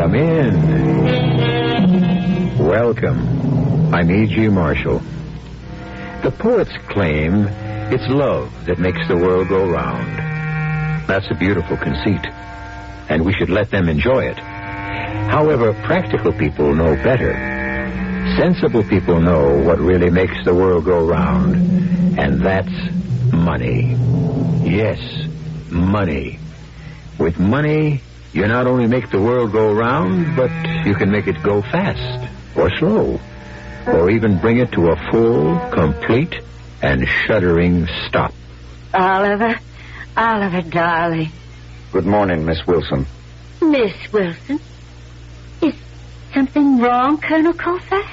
Come in. Welcome. I'm E.G. Marshall. The poets claim it's love that makes the world go round. That's a beautiful conceit, and we should let them enjoy it. However, practical people know better. Sensible people know what really makes the world go round, and that's money. Yes, money. With money, you not only make the world go round, but you can make it go fast or slow, or even bring it to a full, complete, and shuddering stop. Oliver, darling. Good morning, Miss Wilson. Miss Wilson? Is something wrong, Colonel Colfax?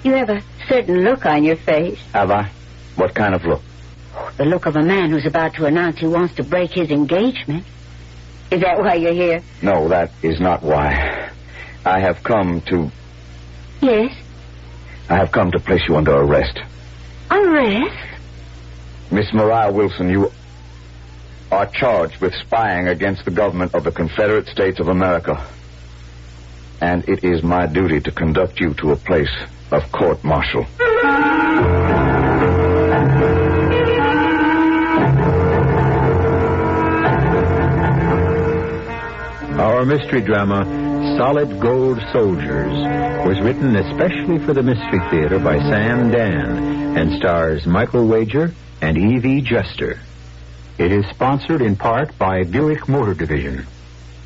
You have a certain look on your face. Have I? What kind of look? The look of a man who's about to announce he wants to break his engagement. Is that why you're here? No, that is not why. I have come to... Yes? I have come to place you under arrest. Arrest? Miss Mariah Wilson, you are charged with spying against the government of the Confederate States of America. And it is my duty to conduct you to a place of court-martial. Our mystery drama, Solid Gold Soldiers, was written especially for the Mystery Theater by Sam Dan and stars Michael Wager and E.V. Juster. It is sponsored in part by Buick Motor Division.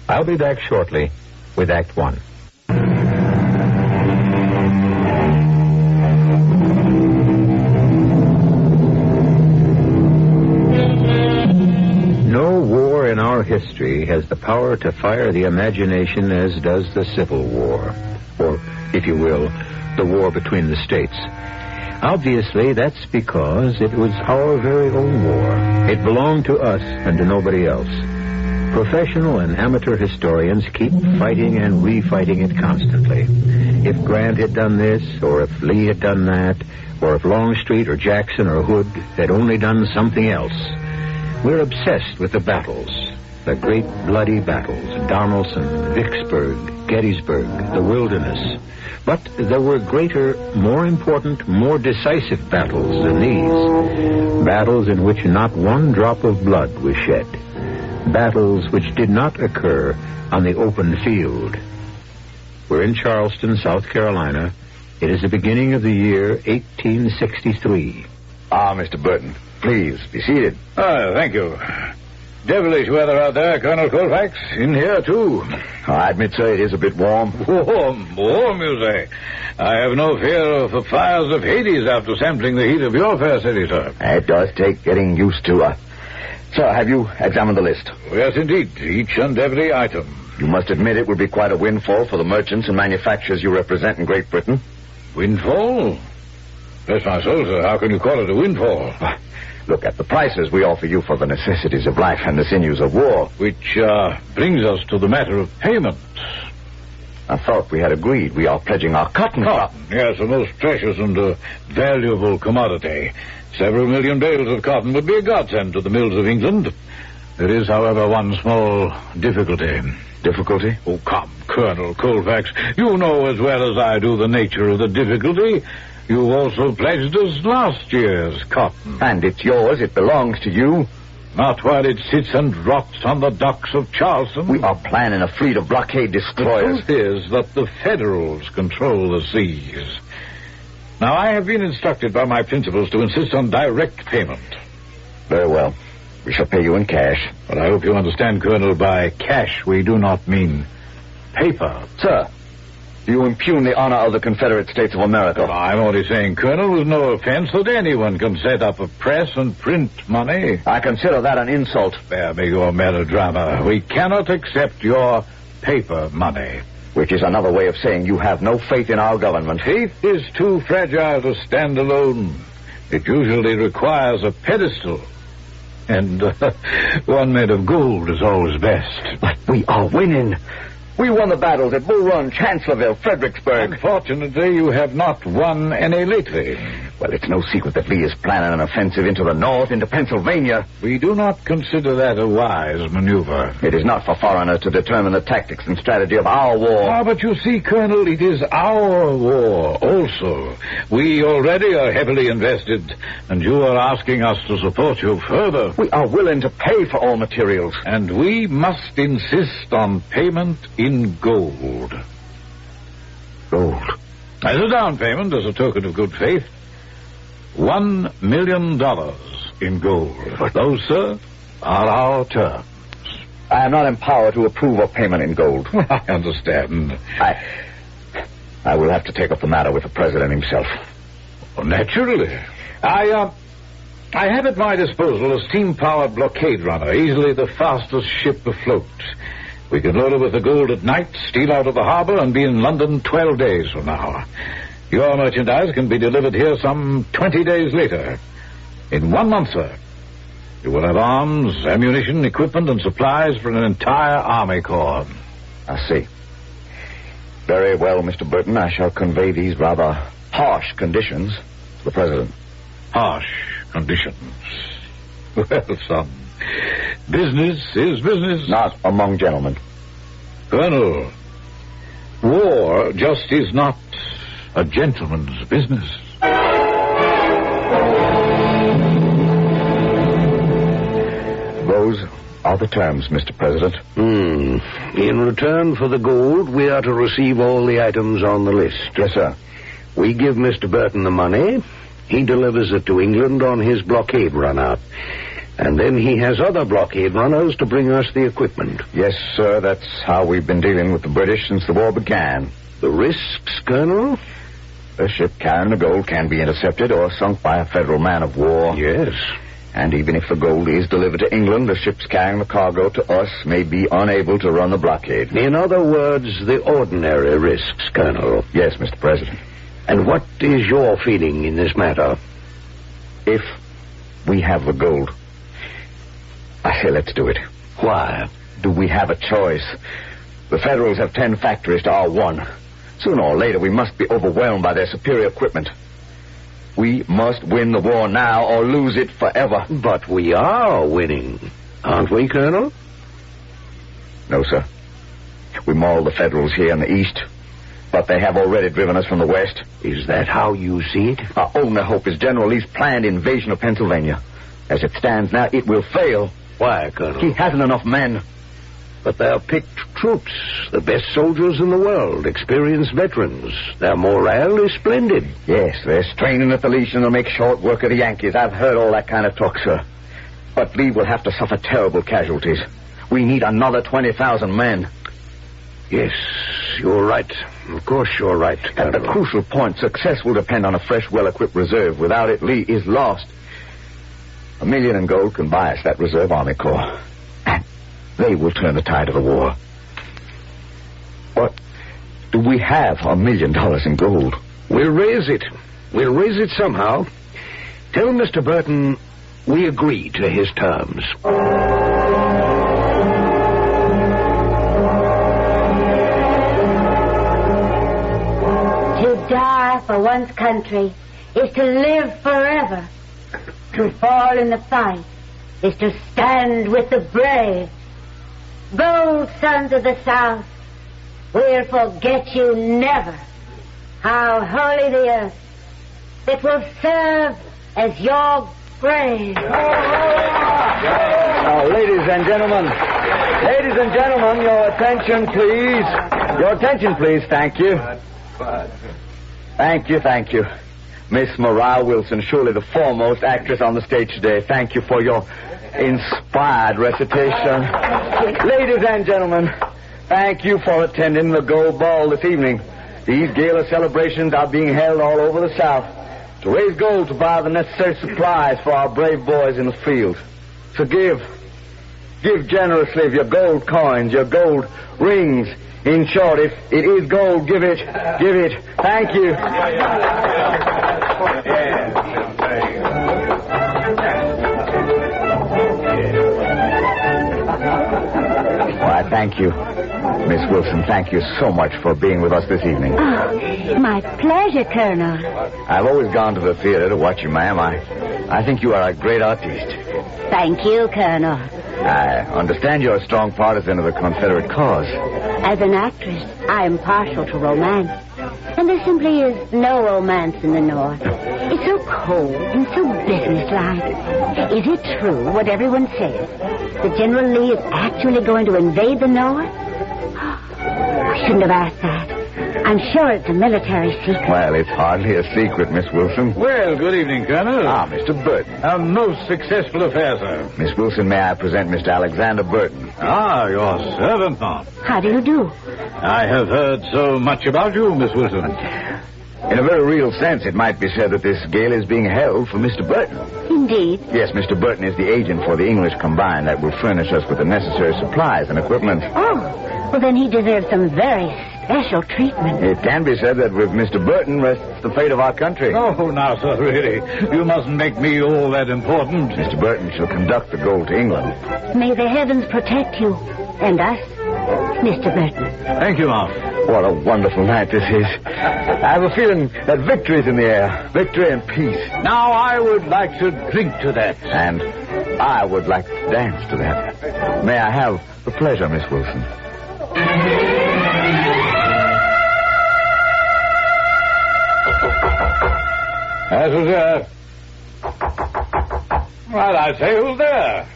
I'll be back shortly with Act One. No war in our history has the power to fire the imagination as does the Civil War, or, if you will, the war between the states. Obviously, that's because it was our very own war. It belonged to us and to nobody else. Professional and amateur historians keep fighting and refighting it constantly. If Grant had done this, or if Lee had done that, or if Longstreet or Jackson or Hood had only done something else. We're obsessed with the battles, the great bloody battles, Donelson, Vicksburg, Gettysburg, the Wilderness. But there were greater, more important, more decisive battles than these. Battles in which not one drop of blood was shed. Battles which did not occur on the open field. We're in Charleston, South Carolina. It is the beginning of the year 1863. Ah, Mr. Burton, please be seated. Thank you. Devilish weather out there, Colonel Colfax. In here, too. I admit, sir, it is a bit warm. Warm, you say? I have no fear of the fires of Hades after sampling the heat of your fair city, sir. It does take getting used to. Sir, have you examined the list? Yes, indeed. Each and every item. You must admit it would be quite a windfall for the merchants and manufacturers you represent in Great Britain. Windfall? Bless my soul, sir. How can you call it a windfall? Look at the prices we offer you for the necessities of life and the sinews of war. Which brings us to the matter of payment. I thought we had agreed. We are pledging our cotton. Cotton, yes, a most precious and valuable commodity. Several million bales of cotton would be a godsend to the mills of England. There is, however, one small difficulty. Difficulty? Oh, come, Colonel Colfax. You know as well as I do the nature of the difficulty. You also pledged us last year's cotton. And it's yours. It belongs to you. Not while it sits and rots on the docks of Charleston. We are planning a fleet of blockade destroyers. The truth is that the Federals control the seas. Now, I have been instructed by my principals to insist on direct payment. Very well. We shall pay you in cash. But I hope you understand, Colonel, by cash we do not mean paper. Sir, do you impugn the honor of the Confederate States of America? Well, I'm only saying, Colonel, with no offense, that anyone can set up a press and print money. I consider that an insult. Spare me your melodrama. We cannot accept your paper money. Which is another way of saying you have no faith in our government. Faith is too fragile to stand alone. It usually requires a pedestal. And one made of gold is always best. But we are winning. We won the battles at Bull Run, Chancellorsville, Fredericksburg. Unfortunately, you have not won any lately. Well, it's no secret that Lee is planning an offensive into the north, into Pennsylvania. We do not consider that a wise maneuver. It is not for foreigners to determine the tactics and strategy of our war. But you see, Colonel, it is our war also. We already are heavily invested, and you are asking us to support you further. We are willing to pay for all materials. And we must insist on payment in gold. Gold? As a down payment, as a token of good faith, $1 million in gold. But those, sir, are our terms. I am not empowered to approve of payment in gold. I understand. I will have to take up the matter with the president himself. Well, naturally. I have at my disposal a steam-powered blockade runner, easily the fastest ship afloat. We can load her with the gold at night, steal out of the harbor, and be in London 12 days from now. Your merchandise can be delivered here some 20 days later. In 1 month, sir, you will have arms, ammunition, equipment, and supplies for an entire army corps. I see. Very well, Mr. Burton. I shall convey these rather harsh conditions to the president. Harsh conditions? Well, son, business is business. Not among gentlemen. Colonel, war just is not a gentleman's business. Those are the terms, Mr. President. In return for the gold, we are to receive all the items on the list. Yes, sir. We give Mr. Burton the money. He delivers it to England on his blockade runner. And then he has other blockade runners to bring us the equipment. Yes, sir. That's how we've been dealing with the British since the war began. The risks, Colonel? A ship carrying the gold can be intercepted or sunk by a federal man of war. Yes. And even if the gold is delivered to England, the ships carrying the cargo to us may be unable to run the blockade. In other words, the ordinary risks, Colonel. Yes, Mr. President. And what is your feeling in this matter? If we have the gold, I say let's do it. Why? Do we have a choice? The Federals have 10 factories to our 1. Sooner or later, we must be overwhelmed by their superior equipment. We must win the war now or lose it forever. But we are winning, aren't we, Colonel? No, sir. We mauled the Federals here in the east, but they have already driven us from the west. Is that how you see it? Our only hope is General Lee's planned invasion of Pennsylvania. As it stands now, it will fail. Why, Colonel? He hasn't enough men. But they're picked troops, the best soldiers in the world, experienced veterans. Their morale is splendid. Yes, they're straining at the leash and they'll make short work of the Yankees. I've heard all that kind of talk, sir. But Lee will have to suffer terrible casualties. We need another 20,000 men. Yes, you're right. Of course you're right, At the crucial point, success will depend on a fresh, well-equipped reserve. Without it, Lee is lost. $1 million in gold can buy us that reserve army corps. And they will turn the tide of the war. But do we have $1 million in gold? We'll raise it. We'll raise it somehow. Tell Mr. Burton we agree to his terms. To die for one's country is to live forever. To fall in the fight is to stand with the brave. Bold sons of the South, we'll forget you never. How holy the earth that will serve as your grave. Now, ladies and gentlemen, your attention, please. Your attention, please. Thank you. Thank you. Miss Mariah Wilson, surely the foremost actress on the stage today. Thank you for your inspired recitation. Ladies and gentlemen, thank you for attending the Gold Ball this evening. These gala celebrations are being held all over the South to raise gold to buy the necessary supplies for our brave boys in the field. So give generously of your gold coins, your gold rings. In short, if it is gold, give it. Thank you. Why, thank you. Miss Wilson, thank you so much for being with us this evening. Oh, my pleasure, Colonel. I've always gone to the theater to watch you, ma'am. I think you are a great artiste. Thank you, Colonel. I understand you're a strong partisan of the Confederate cause. As an actress, I am partial to romance. And there simply is no romance in the North. It's so cold and so businesslike. Is it true, what everyone says, that General Lee is actually going to invade the North? I shouldn't have asked that. I'm sure it's a military secret. Well, it's hardly a secret, Miss Wilson. Well, good evening, Colonel. Ah, Mr. Burton. A most successful affair, sir. Miss Wilson, may I present Mr. Alexander Burton? Ah, your servant, ma'am. How do you do? I have heard so much about you, Miss Wilson. In a very real sense, it might be said that this gala is being held for Mr. Burton. Indeed. Yes, Mr. Burton is the agent for the English Combined that will furnish us with the necessary supplies and equipment. Oh, well, then he deserves some very special treatment. It can be said that with Mr. Burton rests the fate of our country. Oh, now, sir, really, you mustn't make me all that important. Mr. Burton shall conduct the gold to England. May the heavens protect you and us, Mr. Burton. Thank you, ma'am. What a wonderful night this is. I have a feeling that victory is in the air. Victory and peace. Now, I would like to drink to that. And I would like to dance to that. May I have the pleasure, Miss Wilson? As was there. Well, I say, who's there?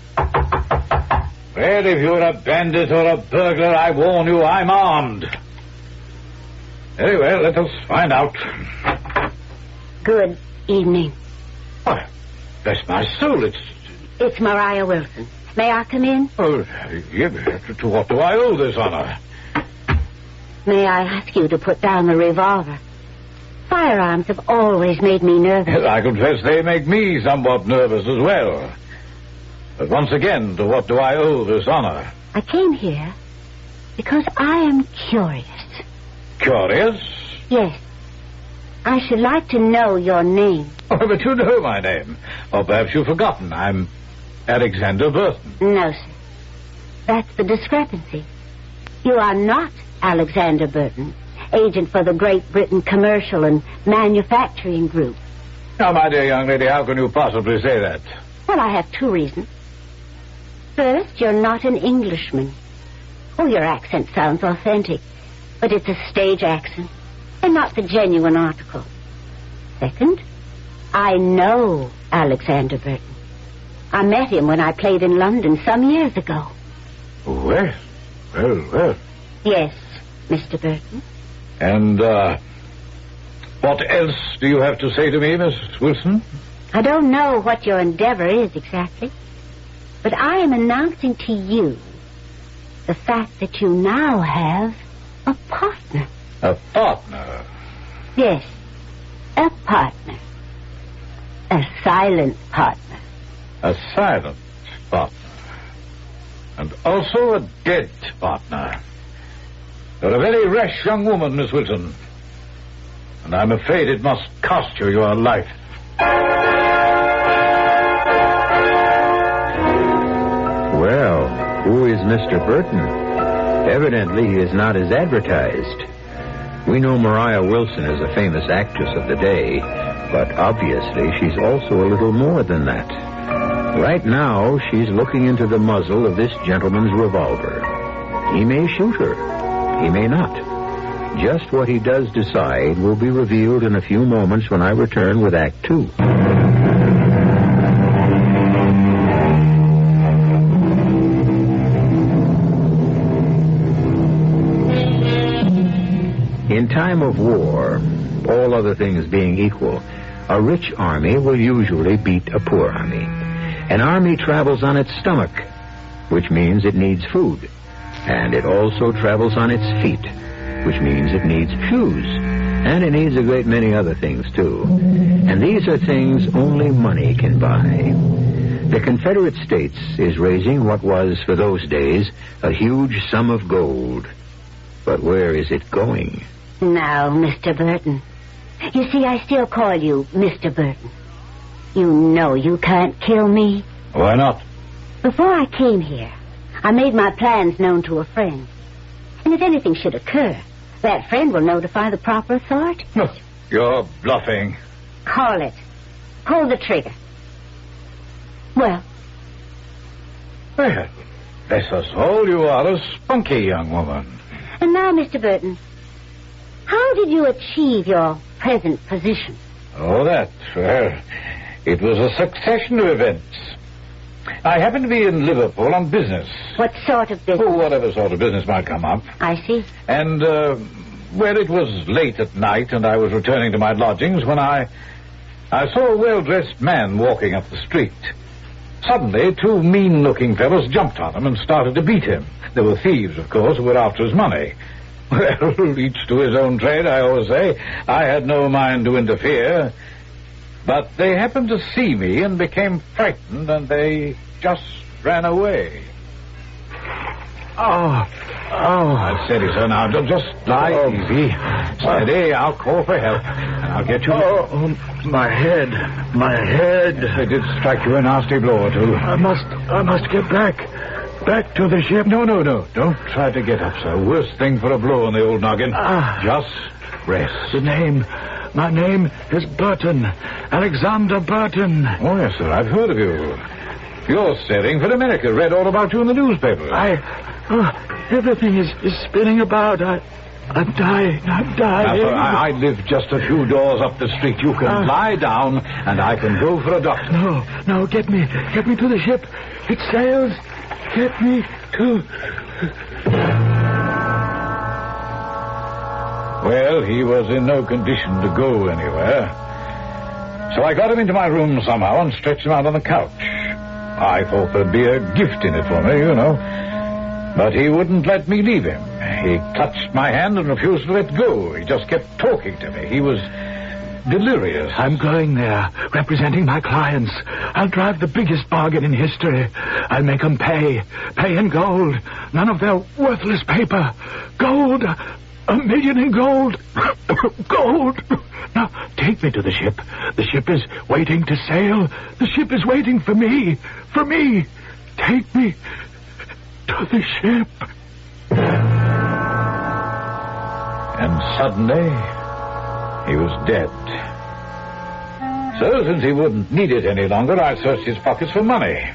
Well, if you're a bandit or a burglar, I warn you, I'm armed. Very well, let us find out. Good evening. Why, bless my soul, It's Mariah Wilson. May I come in? Oh, yeah, to what do I owe this honor? May I ask you to put down the revolver? Firearms have always made me nervous. I confess they make me somewhat nervous as well. But once again, to what do I owe this honor? I came here because I am curious. Curious? Yes. I should like to know your name. Oh, but you know my name. Or perhaps you've forgotten. I'm Alexander Burton. No, sir. That's the discrepancy. You are not Alexander Burton, agent for the Great Britain Commercial and Manufacturing Group. Now, my dear young lady, how can you possibly say that? Well, I have two reasons. First, you're not an Englishman. Oh, your accent sounds authentic, but it's a stage accent and not the genuine article. Second, I know Alexander Burton. I met him when I played in London some years ago. Well. Yes, Mr. Burton. And, what else do you have to say to me, Miss Wilson? I don't know what your endeavor is exactly, but I am announcing to you the fact that you now have a partner. A partner? Yes, a partner. A silent partner. A silent partner. And also a dead partner. You're a very rash young woman, Miss Wilson. And I'm afraid it must cost you your life. Well, who is Mr. Burton? Evidently, he is not as advertised. We know Mariah Wilson is a famous actress of the day, but obviously she's also a little more than that. Right now, she's looking into the muzzle of this gentleman's revolver. He may shoot her. He may not. Just what he does decide will be revealed in a few moments when I return with Act 2. In time of war, all other things being equal, a rich army will usually beat a poor army. An army travels on its stomach, which means it needs food. And it also travels on its feet, which means it needs shoes. And it needs a great many other things, too. And these are things only money can buy. The Confederate States is raising what was, for those days, a huge sum of gold. But where is it going? Now, Mr. Burton. You see, I still call you Mr. Burton. You know you can't kill me. Why not? Before I came here, I made my plans known to a friend. And if anything should occur, that friend will notify the proper authorities. You're bluffing. Call it. Pull the trigger. Well, Well, bless us all, you are a spunky young woman. and now, Mr. Burton, how did you achieve your present position? Oh, that. Well, it was a succession of events. I happened to be in Liverpool on business. What sort of business? Oh, whatever sort of business might come up. I see. And, well, it was late at night, and I was returning to my lodgings when I saw a well-dressed man walking up the street. Suddenly, two mean-looking fellows jumped on him and started to beat him. They were thieves, of course, who were after his money. Well, each to his own trade, I always say. I had no mind to interfere. But they happened to see me and became frightened, and they just ran away. Oh. Steady, sir. Now, just lie easy. Steady. I'll call for help, and I'll get you... Oh, my head. They did strike you a nasty blow or two. I must get back to the ship. No. Don't try to get up, sir. Worst thing for a blow on the old noggin. Just rest. My name is Burton. Alexander Burton. Oh, yes, sir. I've heard of you. You're sailing for America. Read all about you in the newspaper. Everything is spinning about. I'm dying. Now, sir, I live just a few doors up the street. You can lie down, and I can go for a doctor. No, get me to the ship. It sails. Get me to... Well, he was in no condition to go anywhere. So I got him into my room somehow and stretched him out on the couch. I thought there'd be a gift in it for me, you know. But he wouldn't let me leave him. He clutched my hand and refused to let go. He just kept talking to me. He was delirious. I'm going there, representing my clients. I'll drive the biggest bargain in history. I'll make them pay in gold. None of their worthless paper. Gold, $1 million in gold. Gold. Now, take me to the ship. The ship is waiting to sail. The ship is waiting for me. For me. Take me to the ship. And suddenly, he was dead. So, since he wouldn't need it any longer, I searched his pockets for money.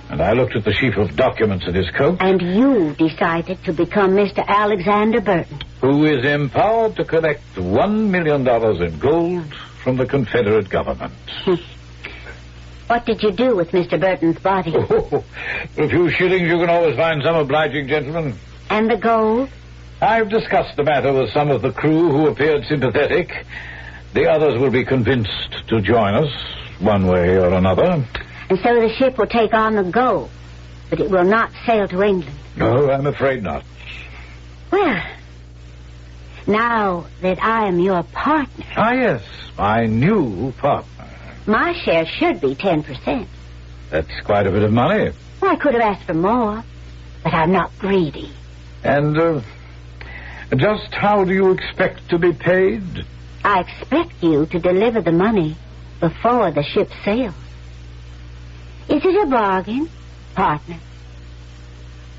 And I looked at the sheaf of documents in his coat. And you decided to become Mr. Alexander Burton. Who is empowered to collect $1 million in gold from the Confederate government. What did you do with Mr. Burton's body? For a few shillings, you can always find some obliging gentleman. And the gold? I've discussed the matter with some of the crew who appeared sympathetic. The others will be convinced to join us, one way or another. And so the ship will take on the gold, but it will not sail to England. No, I'm afraid not. Well, now that I am your partner... Ah, yes, my new partner. My share should be 10%. That's quite a bit of money. Well, I could have asked for more, but I'm not greedy. And, just how do you expect to be paid? I expect you to deliver the money before the ship sails. Is it a bargain, partner?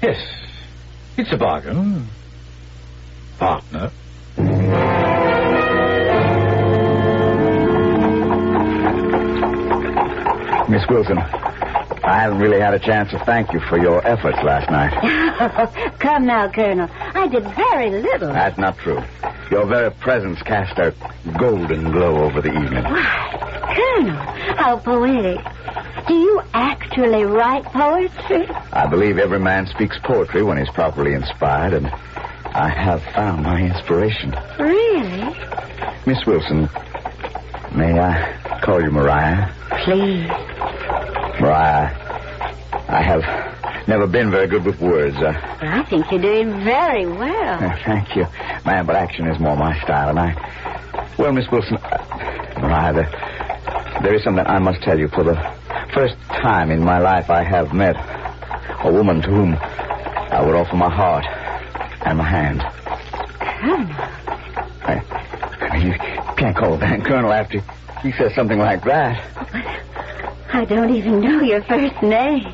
Yes, it's a bargain, partner. Miss Wilson, I haven't really had a chance to thank you for your efforts last night. Come now, Colonel. I did very little. That's not true. Your very presence cast a golden glow over the evening. Why, Colonel, how poetic. Do you actually write poetry? I believe every man speaks poetry when he's properly inspired, and I have found my inspiration. Really? Miss Wilson, may I call you Mariah? Please. Mariah, I have never been very good with words. I think you're doing very well. Thank you, ma'am, but action is more my style, and Well, Miss Wilson, Mariah, there is something I must tell you. For the first time in my life, I have met a woman to whom I would offer my heart and my hand. Colonel? I mean, you can't call a man Colonel after he says something like that. I don't even know your first name.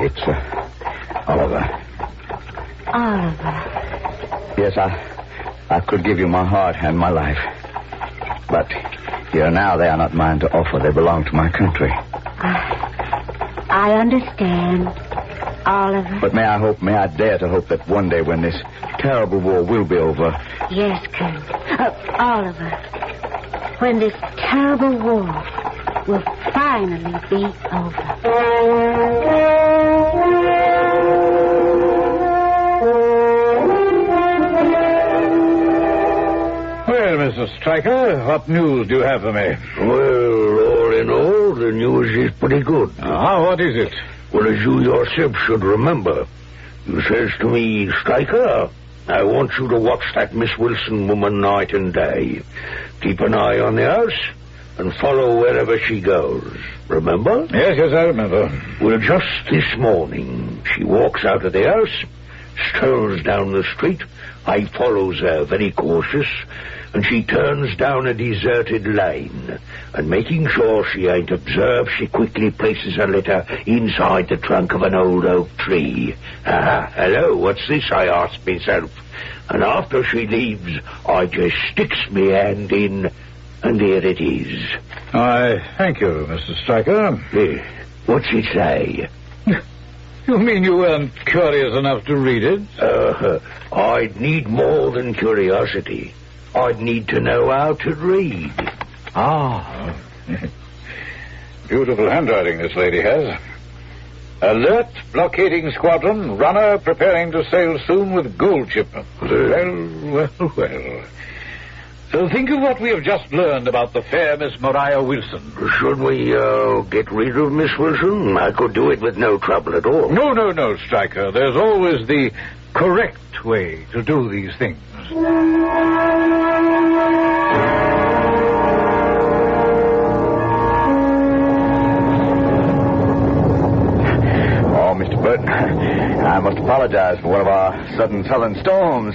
It's Oliver. Oliver. Yes, I could give you my heart and my life. But here now, they are not mine to offer. They belong to my country. I understand, Oliver. But may I dare to hope that one day when this terrible war will be over. Yes, Colonel. Oliver, when this terrible war will finally be over. Well, Mr. Stryker, what news do you have for me? Well, all in all, the news is pretty good. What is it? Well, as you yourself should remember, you says to me, Stryker, I want you to watch that Miss Wilson woman night and day. Keep an eye on the house and follow wherever she goes. Remember? Yes, I remember. Well, just this morning, she walks out of the house, strolls down the street. I follows her, very cautious, and she turns down a deserted lane. And making sure she ain't observed, she quickly places her letter inside the trunk of an old oak tree. Hello, what's this, I ask myself. And after she leaves, I just sticks me hand in, and here it is. I thank you, Mr. Stryker. What's it say? You mean you weren't curious enough to read it? I'd need more than curiosity. I'd need to know how to read. Beautiful handwriting this lady has. Alert, blockading squadron, runner preparing to sail soon with gold shipment. Well. So think of what we have just learned about the fair Miss Mariah Wilson. Should we, get rid of Miss Wilson? I could do it with no trouble at all. No, Stryker. There's always the correct way to do these things. Mr. Burton, I must apologize for one of our sudden southern storms.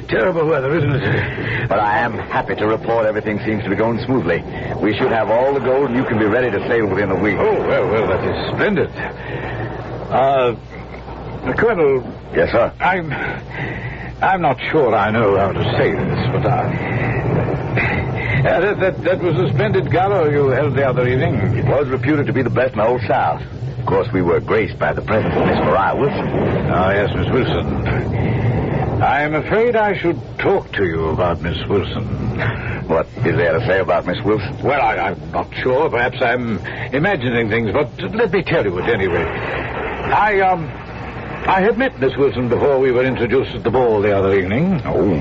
Terrible weather, isn't it? But I am happy to report everything seems to be going smoothly. We should have all the gold, and you can be ready to sail within a week. Oh, well, that is splendid. Colonel... Yes, sir? I'm not sure I know how to say this, but that was a splendid gala you held the other evening. It was reputed to be the best in the whole South. Of course, we were graced by the presence of Miss Mariah Wilson. Yes, Miss Wilson. I'm afraid I should talk to you about Miss Wilson. What is there to say about Miss Wilson? Well, I'm not sure. Perhaps I'm imagining things, but let me tell you at any rate. I had met Miss Wilson before we were introduced at the ball the other evening. Oh,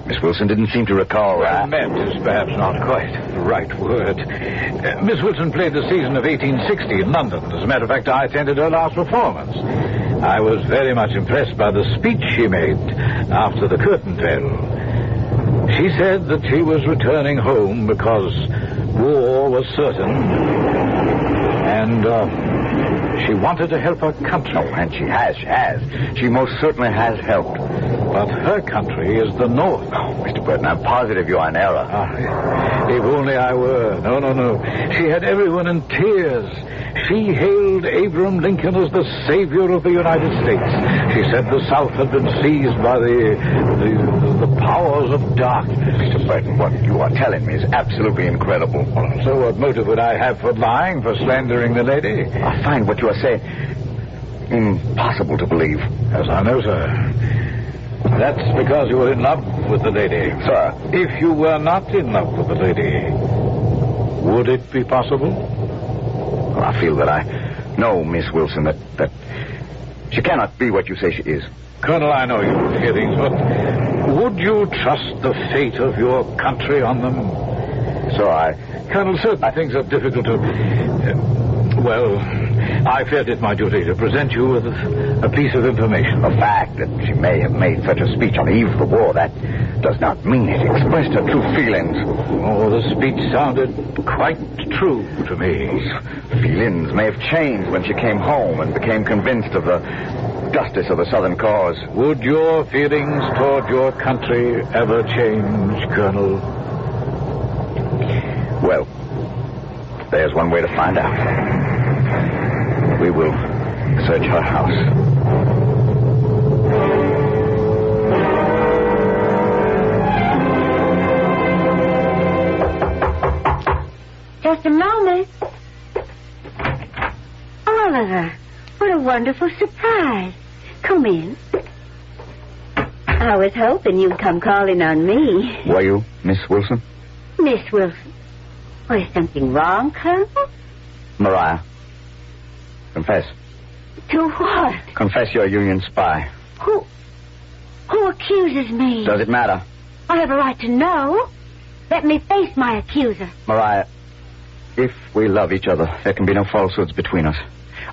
Miss Wilson didn't seem to recall that. Met is perhaps not quite the right word. Miss Wilson played the season of 1860 in London. As a matter of fact, I attended her last performance. I was very much impressed by the speech she made after the curtain fell. She said that she was returning home because war was certain, and she wanted to help her country. Oh, and she has. She most certainly has helped. But her country is the North. Oh, Mr. Burton, I'm positive you're in error. If only I were. No. She had everyone in tears. She hailed Abraham Lincoln as the savior of the United States. She said the South had been seized by the powers of darkness. Mr. Burton, what you are telling me is absolutely incredible. So what motive would I have for lying, for slandering the lady? I find what you are saying impossible to believe. Yes, I know, sir. That's because you were in love with the lady. Sir. If you were not in love with the lady, would it be possible? Well, I feel that I know Miss Wilson, that she cannot be what you say she is. Colonel, I know you hear things, but would you trust the fate of your country on them? So Colonel, certain things are difficult to... well, I felt it my duty to present you with a piece of information. The fact that she may have made such a speech on the eve of the war, that does not mean it expressed her true feelings. Oh, the speech sounded quite true to me. Those feelings may have changed when she came home and became convinced of the justice of the Southern cause. Would your feelings toward your country ever change, Colonel? Well, there's one way to find out. We will search her house. to know me. Oliver, what a wonderful surprise. Come in. I was hoping you'd come calling on me. Were you, Miss Wilson? Miss Wilson. Oh, is something wrong, Colonel? Mariah, confess. To what? Confess you're a Union spy. Who accuses me? Does it matter? I have a right to know. Let me face my accuser. Mariah, if we love each other, there can be no falsehoods between us.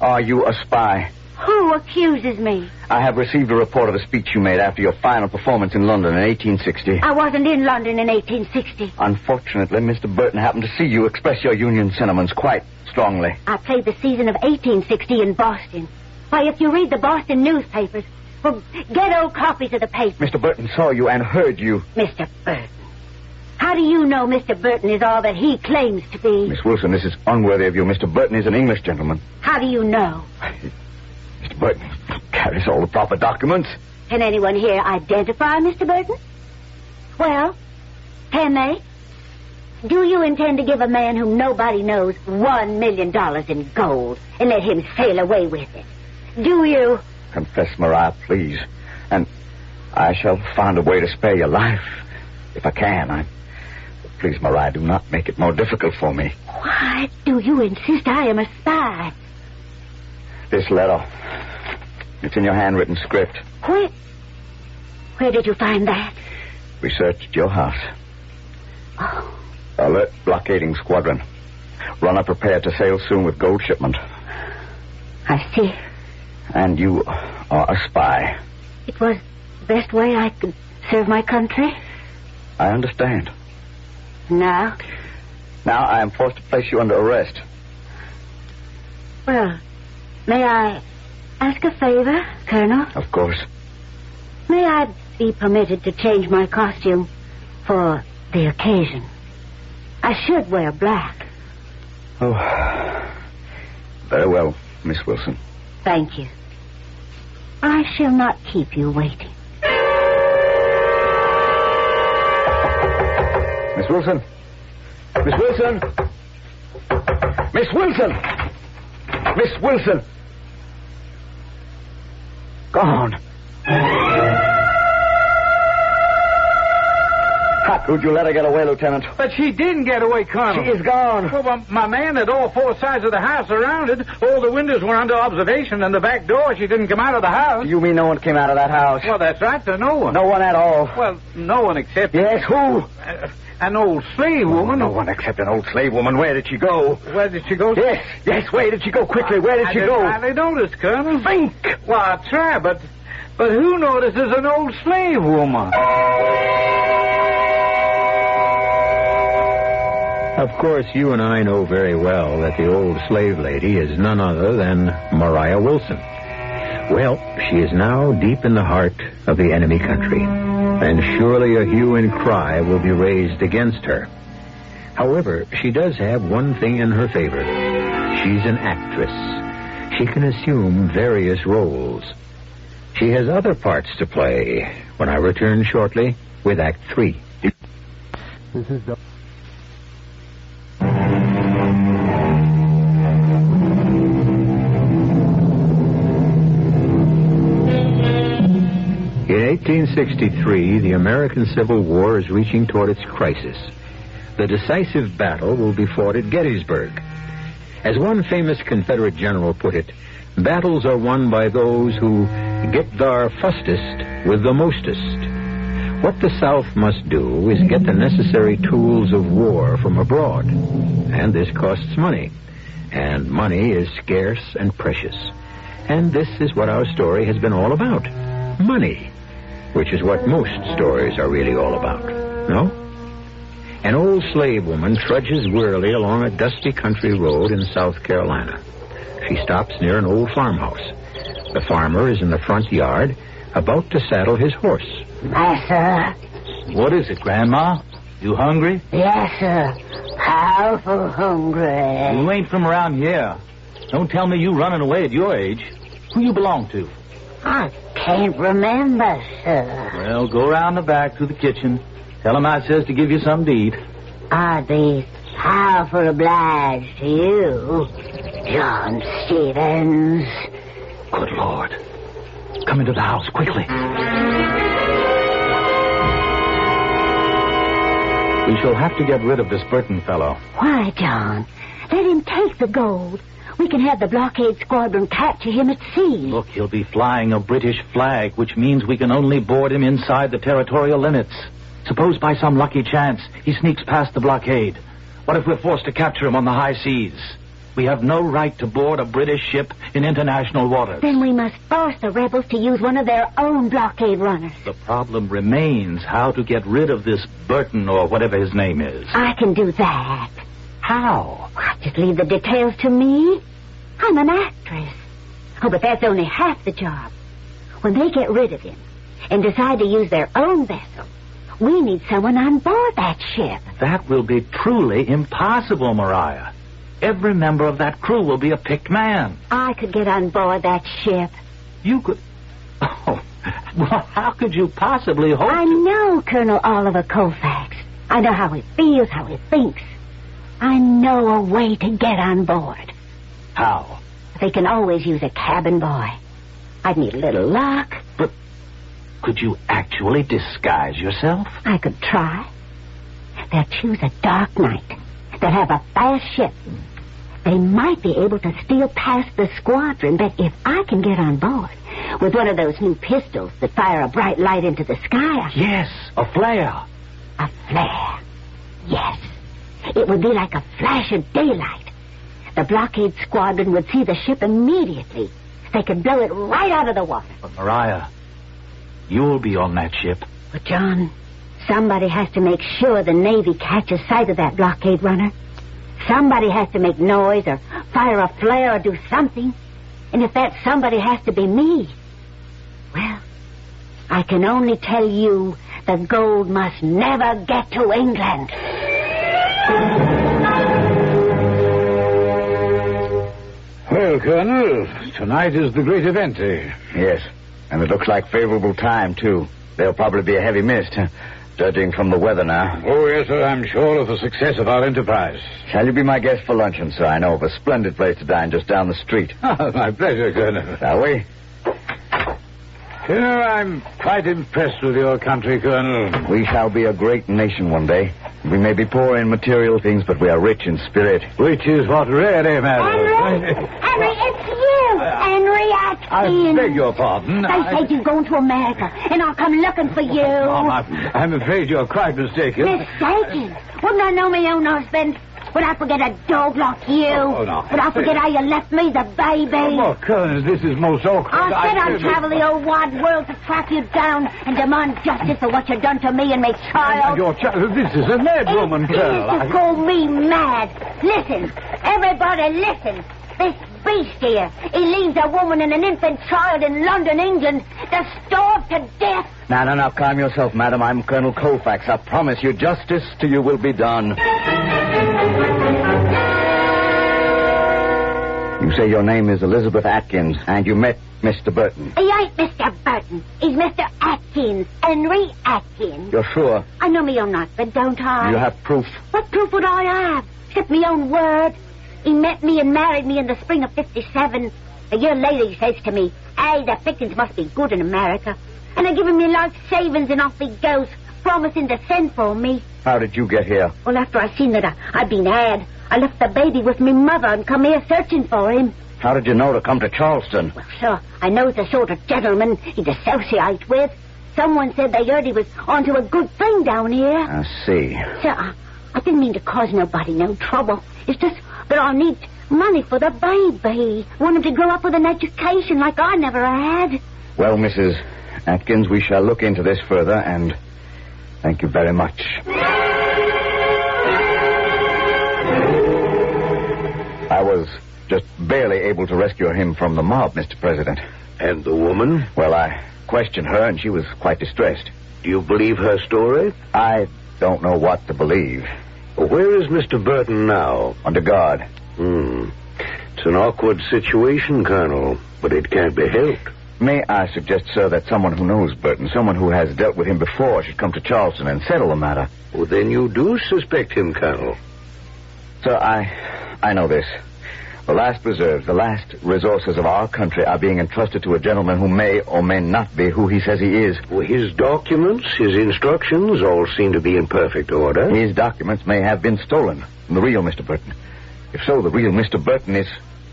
Are you a spy? Who accuses me? I have received a report of a speech you made after your final performance in London in 1860. I wasn't in London in 1860. Unfortunately, Mr. Burton happened to see you express your Union sentiments quite strongly. I played the season of 1860 in Boston. Why, if you read the Boston newspapers, well, get old copies of the paper. Mr. Burton saw you and heard you. Mr. Burton. How do you know Mr. Burton is all that he claims to be? Miss Wilson, this is unworthy of you. Mr. Burton is an English gentleman. How do you know? Mr. Burton carries all the proper documents. Can anyone here identify Mr. Burton? Well, can they? Do you intend to give a man whom nobody knows $1 million in gold and let him sail away with it? Do you? Confess, Mariah, please. And I shall find a way to spare your life. If I can, Please, Mariah, do not make it more difficult for me. Why do you insist I am a spy? This letter. It's in your handwritten script. Where did you find that? We searched your house. Oh. Alert blockading squadron. Runner prepared to sail soon with gold shipment. I see. And you are a spy. It was the best way I could serve my country. I understand. Now? Now I am forced to place you under arrest. Well, may I ask a favor, Colonel? Of course. May I be permitted to change my costume for the occasion? I should wear black. Oh, very well, Miss Wilson. Thank you. I shall not keep you waiting. Miss Wilson! Miss Wilson! Miss Wilson! Miss Wilson! Gone. How could you let her get away, Lieutenant? But she didn't get away, Colonel. She is gone. Well, my man had all four sides of the house surrounded. All the windows were under observation, and the back door, she didn't come out of the house. You mean no one came out of that house? Well, that's right, sir, no one. No one at all? Well, no one except... Yes, who? An old slave woman. No one except an old slave woman. Where did she go? Where did she go? Yes, where did she go? Quickly, where did she go? I didn't notice, Colonel. Think! Well, I'll try, but who notices an old slave woman? Of course, you and I know very well that the old slave lady is none other than Mariah Wilson. Well, she is now deep in the heart of the enemy country, and surely a hue and cry will be raised against her. However, she does have one thing in her favor. She's an actress. She can assume various roles. She has other parts to play when I return shortly with Act 3. This is the... In 1863, the American Civil War is reaching toward its crisis. The decisive battle will be fought at Gettysburg. As one famous Confederate general put it, battles are won by those who get thar fustest with the mostest. What the South must do is get the necessary tools of war from abroad. And this costs money. And money is scarce and precious. And this is what our story has been all about. Money. Which is what most stories are really all about. No? An old slave woman trudges wearily along a dusty country road in South Carolina. She stops near an old farmhouse. The farmer is in the front yard, about to saddle his horse. Massa. What is it, Grandma? You hungry? Yes, sir. Powerful hungry. You ain't from around here. Don't tell me you running away at your age. Who you belong to? I can't remember, sir. Well, go around the back to the kitchen. Tell him I says to give you something to eat. Are these Powerful obliged to you, John Stevens. Good Lord. Come into the house, quickly. We shall have to get rid of this Burton fellow. Why, John? Let him take the gold. We can have the blockade squadron capture him at sea. Look, he'll be flying a British flag, which means we can only board him inside the territorial limits. Suppose by some lucky chance he sneaks past the blockade. What if we're forced to capture him on the high seas? We have no right to board a British ship in international waters. Then we must force the rebels to use one of their own blockade runners. The problem remains how to get rid of this Burton or whatever his name is. I can do that. How? Just leave the details to me. I'm an actress. Oh, but that's only half the job. When they get rid of him and decide to use their own vessel, we need someone on board that ship. That will be truly impossible, Mariah. Every member of that crew will be a picked man. I could get on board that ship. You could... Oh, well, how could you possibly hope I know Colonel Oliver Colfax. I know how he feels, how he thinks. I know a way to get on board. How? They can always use a cabin boy. I'd need a little luck. But could you actually disguise yourself? I could try. They'll choose a dark night. They'll have a fast ship. They might be able to steal past the squadron, but if I can get on board with one of those new pistols that fire a bright light into the sky... Yes, a flare. A flare. Yes. It would be like a flash of daylight. The blockade squadron would see the ship immediately. They could blow it right out of the water. But, Mariah, you'll be on that ship. But, John, somebody has to make sure the Navy catches sight of that blockade runner. Somebody has to make noise or fire a flare or do something. And if that somebody has to be me, well, I can only tell you the gold must never get to England. Well, Colonel, tonight is the great event, eh? Yes, and it looks like favorable time, too. There'll probably be a heavy mist, judging from the weather now. Oh, yes, sir, I'm sure of the success of our enterprise. Shall you be my guest for luncheon, sir? I know of a splendid place to dine just down the street. My pleasure, Colonel. Shall we? You know, I'm quite impressed with your country, Colonel. We shall be a great nation one day. We may be poor in material things, but we are rich in spirit. Which is what really matters. Henry, it's you! Henry Atkins. I beg your pardon. They said you're going to America, and I'll come looking for you. I'm afraid you're quite mistaken. Mistaken? Wouldn't I know my own husband? Would I forget a dog like you? Oh, no. Would I forget how you left me, the baby? Oh, Colonel, this is most awkward. I said I'd travel the old wide world to track you down and demand justice for what you've done to me and my child. Your child, this is a mad woman, Colonel. It is to call me mad. Listen, everybody listen. This beast here, he leaves a woman and an infant child in London, England, to starve to death. Now, calm yourself, madam. I'm Colonel Colfax. I promise you justice to you will be done. You say your name is Elizabeth Atkins, and you met Mr. Burton. He ain't Mr. Burton. He's Mr. Atkins. Henry Atkins. You're sure? I know me own husband, don't I? You have proof? What proof would I have? Except me own word. He met me and married me in the spring of 57. A year later he says to me, "Hey, the pickings must be good in America." And they're giving me life savings and off he goes, promising to send for me. How did you get here? Well, after I seen that I'd been had, I left the baby with me mother and come here searching for him. How did you know to come to Charleston? Well, sir, I know the sort of gentleman he'd associate with. Someone said they heard he was onto a good thing down here. I see. Sir, I didn't mean to cause nobody no trouble. It's just that I need money for the baby. Want him to grow up with an education like I never had. Well, Mrs. Atkins, we shall look into this further, and thank you very much. I was just barely able to rescue him from the mob, Mr. President. And the woman? Well, I questioned her, and she was quite distressed. Do you believe her story? I don't know what to believe. Where is Mr. Burton now? Under guard. It's an awkward situation, Colonel, but it can't be helped. May I suggest, sir, that someone who knows Burton, someone who has dealt with him before, should come to Charleston and settle the matter? Well, then you do suspect him, Colonel. Sir, I know this. The last reserves, the last resources of our country are being entrusted to a gentleman who may or may not be who he says he is. Well, his documents, his instructions, all seem to be in perfect order. His documents may have been stolen from the real Mr. Burton. If so, the real Mr. Burton is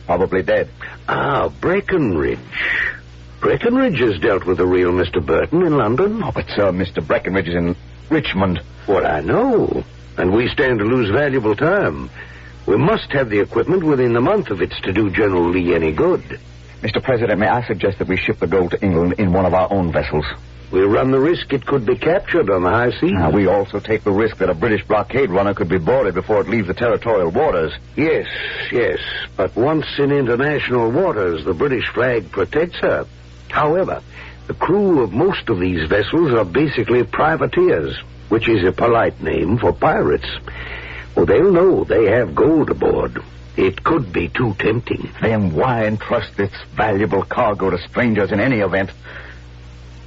probably dead. Ah, Breckenridge. Breckenridge has dealt with the real Mr. Burton in London. Oh, but, sir, Mr. Breckenridge is in Richmond. What I know. And we stand to lose valuable time. We must have the equipment within the month if it's to do General Lee any good. Mr. President, may I suggest that we ship the gold to England in one of our own vessels? We run the risk it could be captured on the high seas. We also take the risk that a British blockade runner could be boarded before it leaves the territorial waters. Yes. But once in international waters, the British flag protects her. However, the crew of most of these vessels are basically privateers, which is a polite name for pirates. Well, they'll know they have gold aboard. It could be too tempting. Then why entrust this valuable cargo to strangers in any event?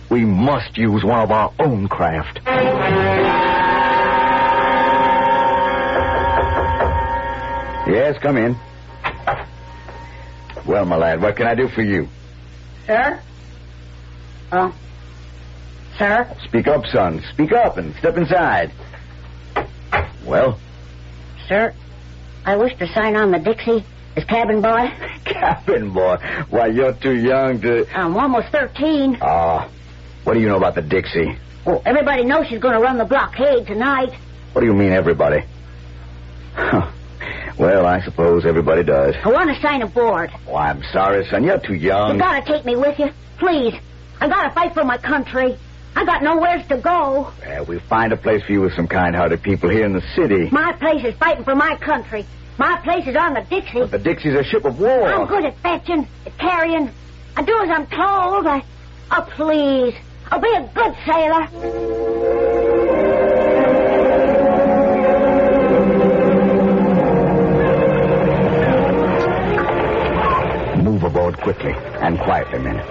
We must use one of our own craft. Yes, come in. Well, my lad, what can I do for you? Sir? Sir? Speak up, son. Speak up and step inside. Well? Sir, I wish to sign on the Dixie as cabin boy. Cabin boy? Why, you're too young to... I'm almost 13. What do you know about the Dixie? Well, everybody knows she's going to run the blockade tonight. What do you mean, everybody? Well, I suppose everybody does. I want to sign aboard. Oh, I'm sorry, son. You're too young. You got to take me with you. Please. I got to fight for my country. I got nowhere to go. Well, we'll find a place for you with some kind-hearted people here in the city. My place is fighting for my country. My place is on the Dixie. But the Dixie's a ship of war. I'm good at fetching, at carrying. I do as I'm told. Oh, please. I'll be a good sailor. Move aboard quickly and quietly, men.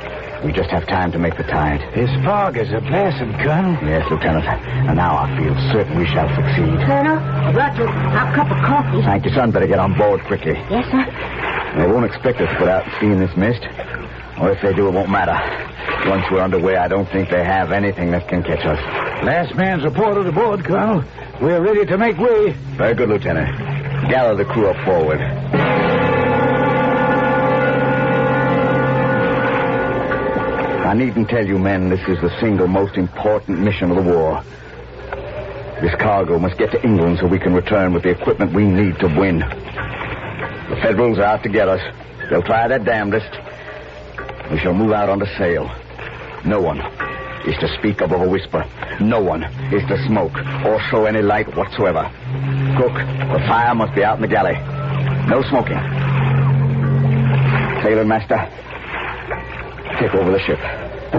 We just have time to make the tide. This fog is a blessing, Colonel. Yes, Lieutenant. And now I feel certain we shall succeed. Colonel, I brought you a cup of coffee. Thank you, son. Better get on board quickly. Yes, sir. They won't expect us to put out to sea in this mist. Or if they do, it won't matter. Once we're underway, I don't think they have anything that can catch us. Last man's reported aboard, Colonel. We're ready to make way. Very good, Lieutenant. Gather the crew up forward. I needn't tell you, men, this is the single most important mission of the war. This cargo must get to England so we can return with the equipment we need to win. The Federals are out to get us. They'll try their damnedest. We shall move out under sail. No one is to speak above a whisper. No one is to smoke or show any light whatsoever. Cook, the fire must be out in the galley. No smoking. Sailor master, take over the ship. The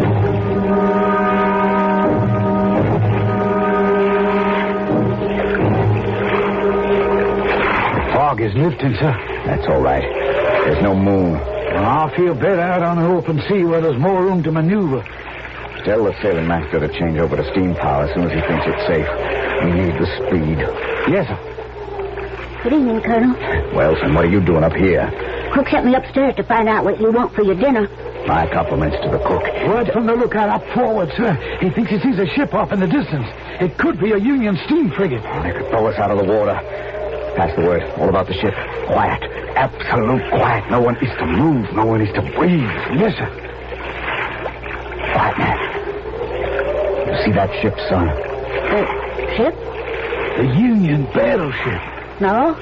fog is lifting, sir. That's all right. There's no moon. Well, I'll feel better out on the open sea where there's more room to maneuver. Tell the sailing master to change over to steam power as soon as he thinks it's safe. We need the speed. Yes, sir. Good evening, Colonel. Well, son, what are you doing up here? Cook sent me upstairs to find out what you want for your dinner. My compliments to the cook. Word from the lookout up forward, sir. He thinks he sees a ship off in the distance. It could be a Union steam frigate. They could throw us out of the water. Pass the word. All about the ship. Quiet. Absolute quiet. No one is to move. No one is to breathe. Yes, sir. Quiet, man. You see that ship, son? Ship? The Union battleship. No.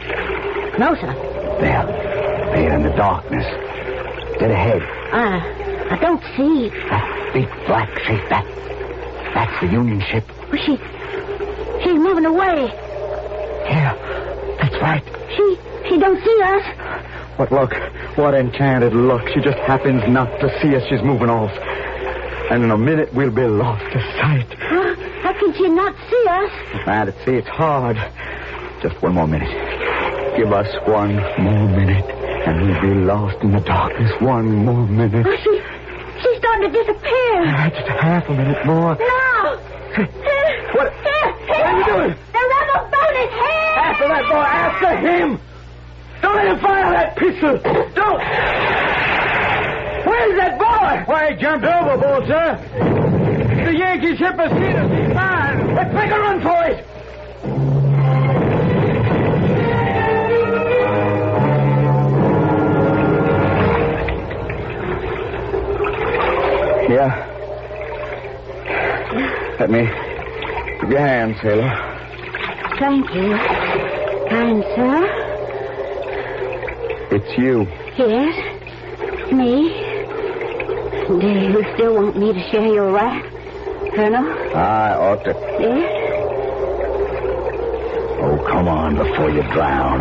No, sir. There in the darkness. Dead ahead. I don't see. That big black shape, that's the Union ship. Well, she's moving away. Yeah, that's right. She don't see us. What luck. What enchanted luck. She just happens not to see us. She's moving off. And in a minute, we'll be lost to sight. How can she not see us? At sea, it's hard. Just one more minute. Give us one more minute, and we'll be lost in the darkness. One more minute. Oh, she's starting to disappear. Just half a minute more. No! What are you doing? The rebel boat is here! After that! that boy. After him. Don't let him fire that pistol. Don't. Where's that boy? Why, he jumped overboard, sir. The Yankee ship has seen us. He's fine. Let's make a run for it. Yeah. Let me give your hand, sailor. Thank you, kind sir. It's you. Yes, me. Do you still want me to share your wrath, Colonel? I ought to. Yes? Oh, come on before you drown.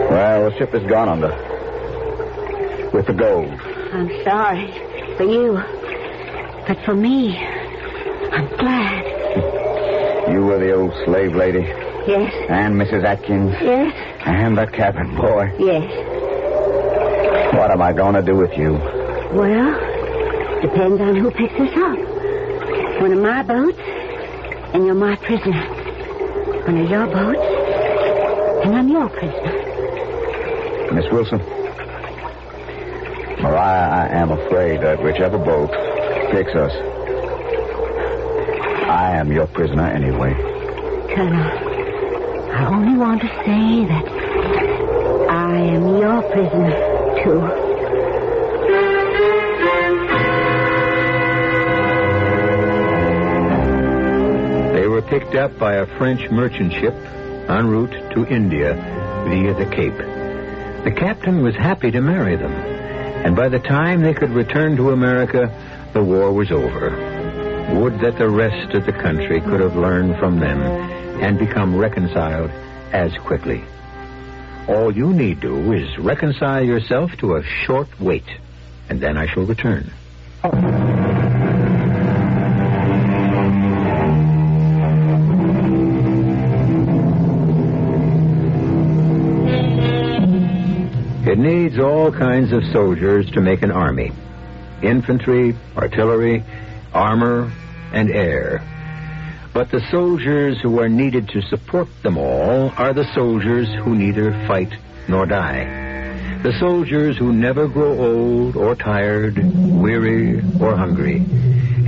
Well, the ship is gone under. With the gold. I'm sorry for you. But for me, I'm glad. You were the old slave lady. Yes. And Mrs. Atkins. Yes. And the cabin boy. Yes. What am I going to do with you? Well, depends on who picks us up. One of my boats, and you're my prisoner. One of your boats, and I'm your prisoner. Miss Wilson. Mariah, I am afraid that whichever boat picks us, I am your prisoner anyway. Colonel, I only want to say that I am your prisoner, too. They were picked up by a French merchant ship en route to India via the Cape. The captain was happy to marry them, and by the time they could return to America, the war was over. Would that the rest of the country could have learned from them and become reconciled as quickly. All you need do is reconcile yourself to a short wait, and then I shall return. It needs all kinds of soldiers to make an army. Infantry, artillery, armor, and air. But the soldiers who are needed to support them all are the soldiers who neither fight nor die. The soldiers who never grow old or tired, weary or hungry.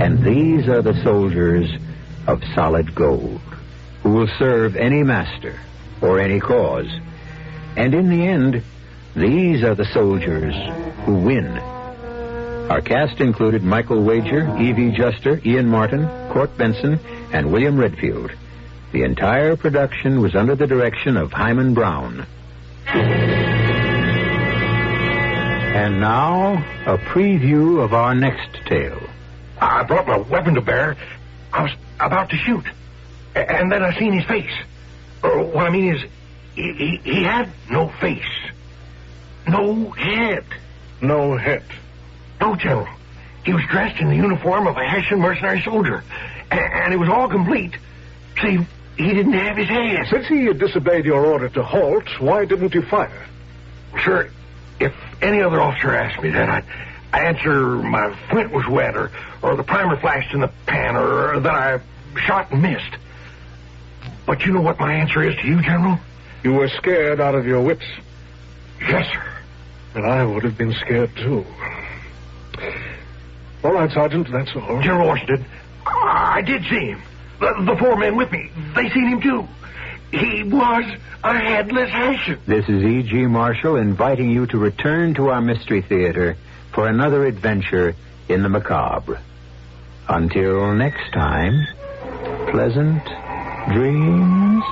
And these are the soldiers of solid gold, who will serve any master or any cause. And in the end, these are the soldiers who win. Our cast included Michael Wager, E.V. Juster, Ian Martin, Court Benson, and William Redfield. The entire production was under the direction of Hyman Brown. And now, a preview of our next tale. I brought my weapon to bear. I was about to shoot. And then I seen his face. What I mean is, he had no face. No head. No head. No, General. He was dressed in the uniform of a Hessian mercenary soldier. And it was all complete. See, he didn't have his hand. Since he had disobeyed your order to halt, why didn't you fire? Sir, if any other officer asked me that, I'd answer my flint was wet, or the primer flashed in the pan, or that I shot and missed. But you know what my answer is to you, General? You were scared out of your wits. Yes, sir. And I would have been scared, too. All right, Sergeant, that's all. General Washington, I did see him. The four men with me, they seen him, too. He was a headless Hessian. This is E.G. Marshall inviting you to return to our Mystery Theater for another adventure in the macabre. Until next time, pleasant dreams.